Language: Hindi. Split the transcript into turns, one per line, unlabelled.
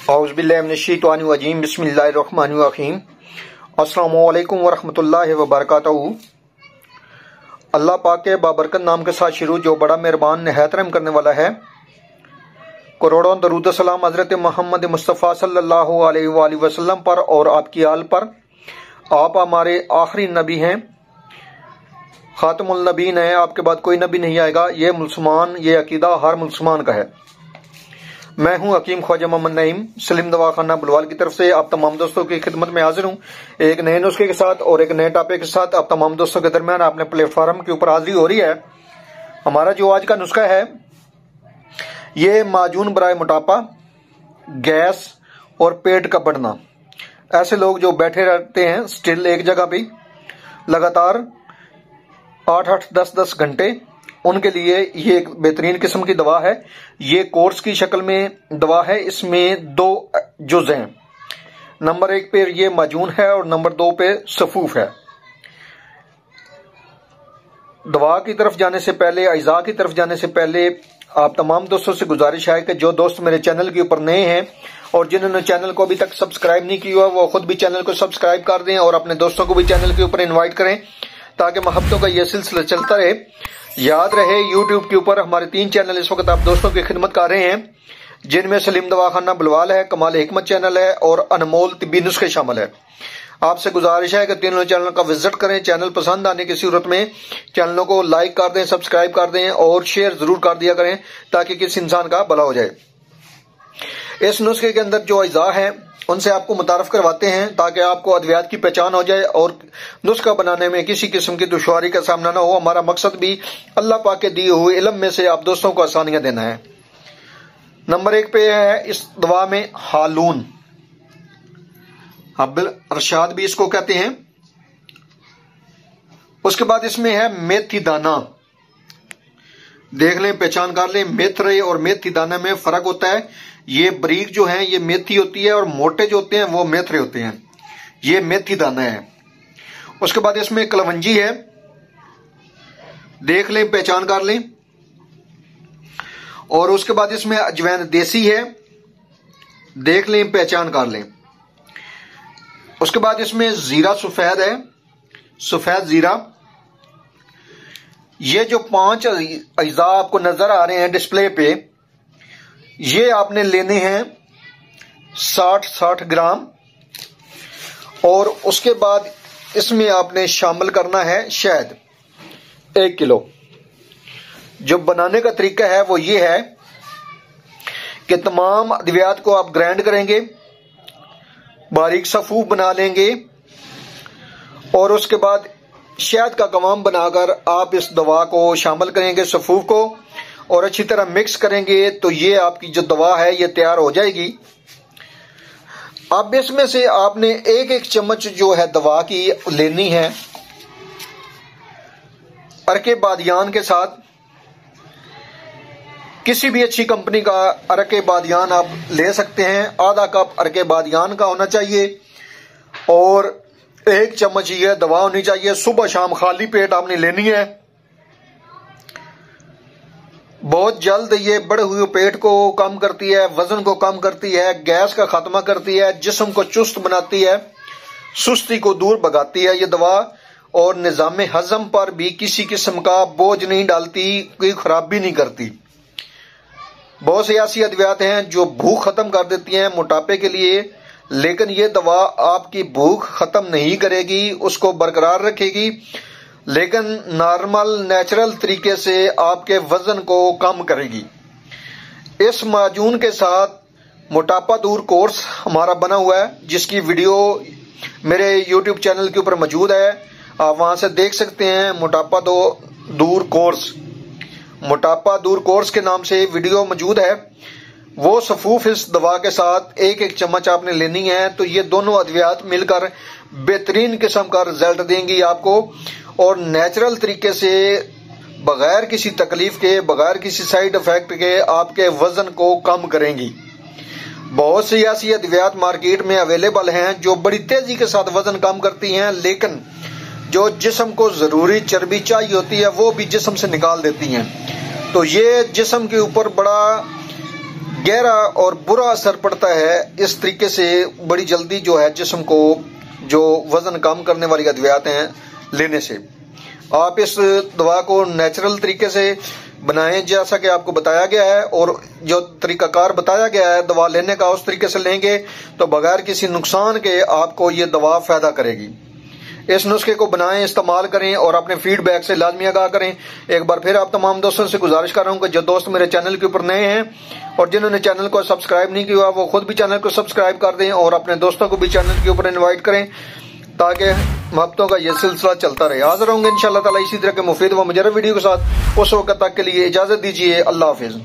औज़ुबिल्लाहिमिनश्शैतानिर्रजीम बिस्मिल्लाहिर्रहमानिर्रहीम। अस्सलामुअलैकुम वरहमतुल्लाहि वबरकातुहू। अल्लाह पाक के बाबरकत नाम के साथ शुरू जो बड़ा मेहरबान निहायत रहम करने वाला है। करोड़ों दरूद सलाम हज़रत मोहम्मद मुस्तफ़ा सल्लल्लाहु अलैहि वसल्लम पर और आपकी आल पर। आप हमारे आखिरी नबी हैं, खातमुल नबीन है, आपके बाद कोई नबी नहीं आएगा। ये मुसलमान, ये अकीदा हर मुसलमान का है। मैं हूं हकीम ख्वाजा मोहम्मद नईम, सलीम दवाखाना बुलवाल की तरफ से आप तमाम दोस्तों की खिदमत में हाजिर हूं एक नए नुस्खे के साथ और एक नए टॉपिक के साथ। आप तमाम दोस्तों के दरमियान अपने प्लेटफॉर्म के ऊपर हाजिरी हो रही है। हमारा जो आज का नुस्खा है ये माजून बराए मोटापा, गैस और पेट का बढ़ना। ऐसे लोग जो बैठे रहते हैं स्टिल एक जगह पे लगातार 8-8, 10-10 घंटे, उनके लिए ये एक बेहतरीन किस्म की दवा है। ये कोर्स की शक्ल में दवा है। इसमें 2 जुज़ हैं। नंबर 1 पे ये माजून है और नंबर 2 पे सफूफ है। दवा की तरफ जाने से पहले, अज़ा की तरफ जाने से पहले आप तमाम दोस्तों से गुजारिश है कि जो दोस्त मेरे चैनल के ऊपर नए हैं और जिन्होंने चैनल को अभी तक सब्सक्राइब नहीं किया वो खुद भी चैनल को सब्सक्राइब कर दें और अपने दोस्तों को भी चैनल के ऊपर इन्वाइट करें ताकि मोहब्बतों का यह सिलसिला चलता रहे। याद रहे YouTube के ऊपर हमारे 3 चैनल इस वक्त आप दोस्तों की खिदमत कर रहे हैं, जिनमें सलीम दवाखाना बुलवाल है, कमाल हिकमत चैनल है और अनमोल तिब्बी नुस्खे शामिल है। आपसे गुजारिश है कि तीनों चैनल का विजिट करें। चैनल पसंद आने की सूरत में चैनलों को लाइक कर दें, सब्सक्राइब कर दें और शेयर जरूर कर दिया करें ताकि किसी इंसान का भला हो जाए। इस नुस्खे के अंदर जो अज़ा है उनसे आपको मुतारफ करवाते हैं ताकि आपको अद्वियात की पहचान हो जाए और नुस्खा बनाने में किसी किस्म की दुश्वारी का सामना न हो। हमारा मकसद भी अल्लाह पाक के दिए हुए इल्म में से आप दोस्तों को आसानियां देना है। नंबर 1 पे है इस दवा में हालून, हब्बुल अरशाद भी इसको कहते हैं। उसके बाद इसमें है मेथी दाना। देख लें, पहचान कर लें, मेथरे और मेथी दाना में फर्क होता है। ये बारीक जो है ये मेथी होती है और मोटे जो होते हैं वो मेथरे होते हैं। ये मेथी दाना है। उसके बाद इसमें कलवंजी है, देख लें, पहचान कर लें। और उसके बाद इसमें अजवैन देसी है, देख लें, पहचान कर लें। उसके बाद इसमें जीरा सफेद है, सफेद जीरा। ये जो 5 अज़ा आपको नजर आ रहे हैं डिस्प्ले पे, ये आपने लेने हैं 60-60 ग्राम। और उसके बाद इसमें आपने शामिल करना है शहद 1 किलो। जो बनाने का तरीका है वो ये है कि तमाम अद्वियात को आप ग्राइंड करेंगे, बारीक सफूफ बना लेंगे और उसके बाद शहद का कवाम बनाकर आप इस दवा को शामिल करेंगे, सफूफ को, और अच्छी तरह मिक्स करेंगे तो ये आपकी जो दवा है ये तैयार हो जाएगी। अब इसमें से आपने 1-1 चम्मच जो है दवा की लेनी है अरके बादियान के साथ। किसी भी अच्छी कंपनी का अरके बादियान आप ले सकते हैं। आधा कप अरके बादियान का होना चाहिए और 1 चम्मच ये दवा होनी चाहिए। सुबह शाम खाली पेट आपने लेनी है। बहुत जल्द ये बढ़े हुए पेट को कम करती है, वजन को कम करती है, गैस का खात्मा करती है, जिस्म को चुस्त बनाती है, सुस्ती को दूर भगाती है ये दवा। और निजाम हजम पर भी किसी किस्म का बोझ नहीं डालती, कोई खराबी नहीं करती। बहुत से ऐसी अद्वियात हैं जो भूख खत्म कर देती हैं मोटापे के लिए, लेकिन ये दवा आपकी भूख खत्म नहीं करेगी, उसको बरकरार रखेगी, लेकिन नॉर्मल नेचुरल तरीके से आपके वजन को कम करेगी। इस माजून के साथ मोटापा दूर कोर्स हमारा बना हुआ है, जिसकी वीडियो मेरे YouTube चैनल के ऊपर मौजूद है। आप वहां से देख सकते हैं। मोटापा दूर कोर्स, मोटापा दूर कोर्स के नाम से वीडियो मौजूद है। वो सफूफ इस दवा के साथ 1-1 चम्मच आपने लेनी है तो ये दोनों अद्वियात मिलकर बेहतरीन किस्म का रिजल्ट देंगी आपको और नेचुरल तरीके से बगैर किसी तकलीफ के, बगैर किसी साइड इफेक्ट के आपके वजन को कम करेंगी। बहुत सी ऐसी अद्वियात मार्केट में अवेलेबल हैं जो बड़ी तेजी के साथ वजन कम करती हैं, लेकिन जो जिस्म को जरूरी चर्बी चाहिए होती है वो भी जिस्म से निकाल देती हैं। तो ये जिस्म के ऊपर बड़ा गहरा और बुरा असर पड़ता है। इस तरीके से बड़ी जल्दी जो है जिस्म को जो वजन कम करने वाली अद्वियात हैं लेने से, आप इस दवा को नेचुरल तरीके से बनाएं जैसा कि आपको बताया गया है, और जो तरीकाकार बताया गया है दवा लेने का उस तरीके से लेंगे तो बगैर किसी नुकसान के आपको ये दवा फायदा करेगी। इस नुस्खे को बनाएं, इस्तेमाल करें और अपने फीडबैक से लाजमी आगाह करें। एक बार फिर आप तमाम दोस्तों से गुजारिश कर रहा हूं कि जो दोस्त मेरे चैनल के ऊपर नए हैं और जिन्होंने चैनल को सब्सक्राइब नहीं किया वो खुद भी चैनल को सब्सक्राइब कर दें और अपने दोस्तों को भी चैनल के ऊपर इन्वाइट करें ताकि मोहब्बतों का ये सिलसिला चलता रहे। हाजिर होंगे इंशाअल्लाह ताला इसी तरह के मुफीद व मुजर्रब वीडियो के साथ। उस वक्त तक के लिए इजाजत दीजिए। अल्लाह हाफिज।